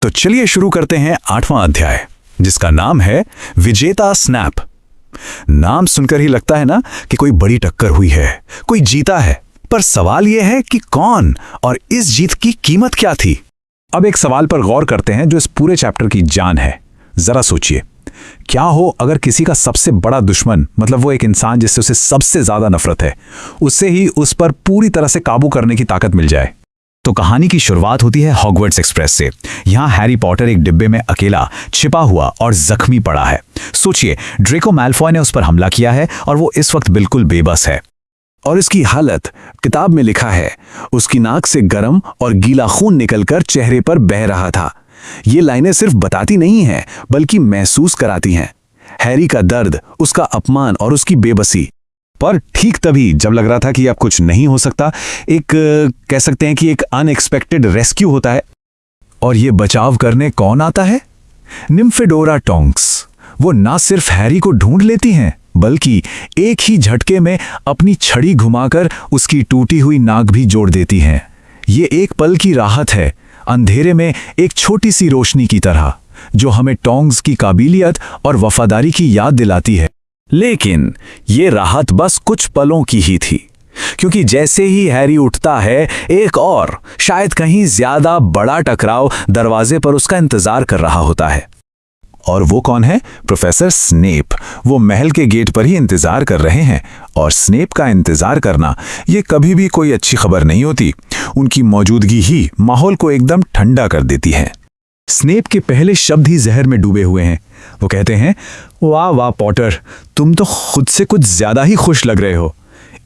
तो चलिए शुरू करते हैं 8वां अध्याय, जिसका नाम है विजेता स्नैप। नाम सुनकर ही लगता है ना कि कोई बड़ी टक्कर हुई है, कोई जीता है। पर सवाल यह है कि कौन और इस जीत की कीमत क्या थी। अब एक सवाल पर गौर करते हैं जो इस पूरे चैप्टर की जान है। जरा सोचिए, क्या हो अगर किसी का सबसे बड़ा दुश्मन, मतलब वो एक इंसान जिससे उसे सबसे ज्यादा नफरत है, उससे ही उस पर पूरी तरह से काबू करने की ताकत मिल जाए। तो कहानी की शुरुआत होती है हॉगवर्ट्स एक्सप्रेस से। यहाँ हैरी पॉटर एक डिब्बे में अकेला छिपा हुआ और जख्मी पड़ा है। सोचिए, ड्रेको मैल्फॉय ने उस पर हमला किया है और वो इस वक्त बिल्कुल बेबस है। और इसकी हालत किताब में लिखा है, उसकी नाक से गर्म और गीला खून निकलकर चेहरे पर बह रहा था। ये लाइनें सिर्फ बताती नहीं हैं, बल्कि महसूस कराती हैं हैरी का दर्द, उसका अपमान और उसकी बेबसी। पर ठीक तभी जब लग रहा था कि अब कुछ नहीं हो सकता, एक कह सकते हैं कि एक अनएक्सपेक्टेड रेस्क्यू होता है। और ये बचाव करने कौन आता है? निम्फेडोरा टोंक्स। वो ना सिर्फ हैरी को ढूंढ लेती हैं, बल्कि एक ही झटके में अपनी छड़ी घुमाकर उसकी टूटी हुई नाक भी जोड़ देती हैं। ये एक पल की राहत है, अंधेरे में एक छोटी सी रोशनी की तरह, जो हमें टोंग्स की काबिलियत और वफादारी की याद दिलाती है। लेकिन ये राहत बस कुछ पलों की ही थी, क्योंकि जैसे ही हैरी उठता है, एक और शायद कहीं ज्यादा बड़ा टकराव दरवाजे पर उसका इंतजार कर रहा होता है। और वो कौन है? Professor Snape. वो महल के गेट पर ही इंतजार कर रहे हैं। और स्नेप का इंतजार करना ये कभी भी कोई अच्छी खबर नहीं होती। उनकी मौजूदगी ही माहौल को एकदम ठंडा कर देती है। स्नेप के पहले शब्द ही जहर में डूबे हुए हैं। वो कहते हैं, वाह वाह पॉटर, तुम तो खुद से कुछ ज्यादा ही खुश लग रहे हो।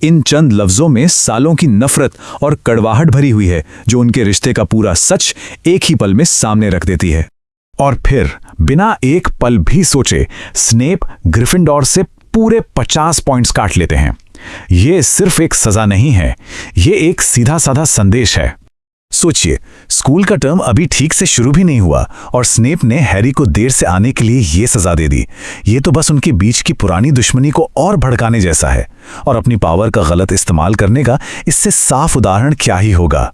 इन चंद लफ्जों में सालों की नफरत और कड़वाहट भरी हुई है, जो उनके रिश्ते का पूरा सच एक ही पल में सामने रख देती है। और फिर बिना एक पल भी सोचे स्नेप ग्रिफिंडोर से पूरे 50 पॉइंट्स काट लेते हैं। ये सिर्फ एक सजा नहीं है, ये एक सीधा साधा संदेश है। सोचिए, स्कूल का टर्म अभी ठीक से शुरू भी नहीं हुआ और स्नेप ने हैरी को देर से आने के लिए ये सजा दे दी। ये तो बस उनके बीच की पुरानी दुश्मनी को और भड़काने जैसा है। और अपनी पावर का गलत इस्तेमाल करने का इससे साफ उदाहरण क्या ही होगा।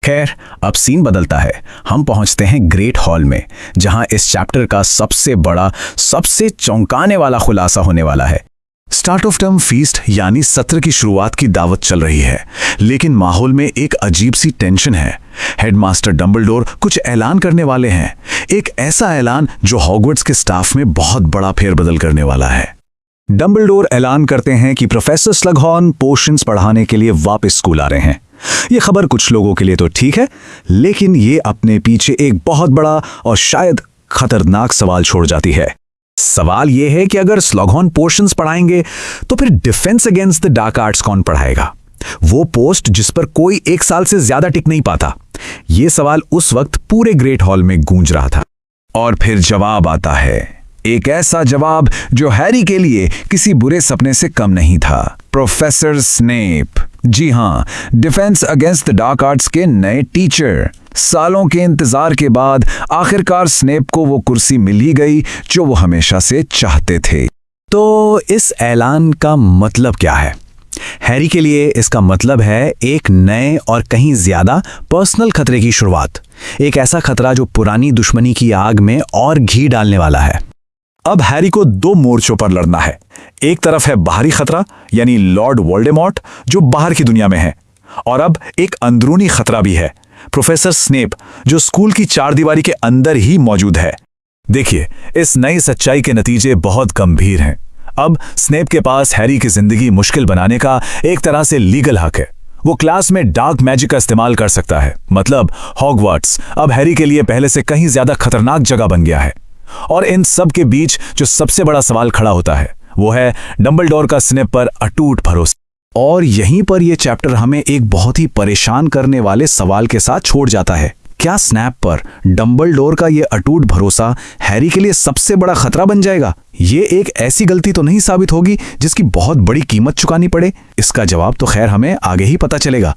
खैर, अब सीन बदलता है। हम पहुंचते हैं ग्रेट हॉल में, जहां इस चैप्टर का सबसे बड़ा, सबसे चौंकाने वाला खुलासा होने वाला है। स्टार्ट ऑफ टर्म फीस्ट यानी सत्र की शुरुआत की दावत चल रही है, लेकिन माहौल में एक अजीब सी टेंशन है। हेडमास्टर डंबलडोर कुछ ऐलान करने वाले हैं, एक ऐसा ऐलान जो हॉगवर्ट्स के स्टाफ में बहुत बड़ा फेरबदल करने वाला है। डंबलडोर ऐलान करते हैं कि प्रोफेसर स्लगहॉर्न पोशंस पढ़ाने के लिए वापस स्कूल आ रहे हैं। ये खबर कुछ लोगों के लिए तो ठीक है, लेकिन ये अपने पीछे एक बहुत बड़ा और शायद खतरनाक सवाल छोड़ जाती है। सवाल यह है कि अगर स्लगहॉर्न पोशंस पढ़ाएंगे, तो फिर defence against the dark arts कौन पढ़ाएगा? वो पोस्ट जिस पर कोई 1 साल से ज्यादा टिक नहीं पाता। ये सवाल उस वक्त पूरे ग्रेट हॉल में गूंज रहा था। और फिर जवाब आता है, एक ऐसा जवाब जो हैरी के लिए किसी बुरे सपने से कम नहीं था। प्रोफेसर स्नेप, जी हां, defence against the dark arts के नए टीचर। सालों के इंतजार के बाद आखिरकार स्नेप को वो कुर्सी मिल ही गई जो वो हमेशा से चाहते थे। तो इस ऐलान का मतलब क्या है? हैरी के लिए इसका मतलब है एक नए और कहीं ज्यादा पर्सनल खतरे की शुरुआत। एक ऐसा खतरा जो पुरानी दुश्मनी की आग में और घी डालने वाला है। अब हैरी को 2 मोर्चों पर लड़ना है। एक तरफ है बाहरी खतरा, यानी लॉर्ड वोल्डेमॉर्ट, जो बाहर की दुनिया में है। और अब एक अंदरूनी खतरा भी है, प्रोफेसर स्नेप, जो स्कूल की 4 दीवारी के अंदर ही मौजूद है। देखिए, इस नई सच्चाई के नतीजे बहुत गंभीर हैं। अब स्नेप के पास हैरी की जिंदगी मुश्किल बनाने का एक तरह से लीगल हक है। वो क्लास में डार्क मैजिक का इस्तेमाल कर सकता है। मतलब हॉगवर्ट्स अब हैरी के लिए पहले से कहीं ज्यादा खतरनाक जगह बन गया है। और इन सब के बीच जो सबसे बड़ा सवाल खड़ा होता है, वो है डंबलडोर का स्नेप पर अटूट भरोसा। और यहीं पर यह चैप्टर हमें एक बहुत ही परेशान करने वाले सवाल के साथ छोड़ जाता है। क्या स्नेप पर डंबलडोर का यह अटूट भरोसा हैरी के लिए सबसे बड़ा खतरा बन जाएगा? ये एक ऐसी गलती तो नहीं साबित होगी जिसकी बहुत बड़ी कीमत चुकानी पड़े? इसका जवाब तो खैर हमें आगे ही पता चलेगा।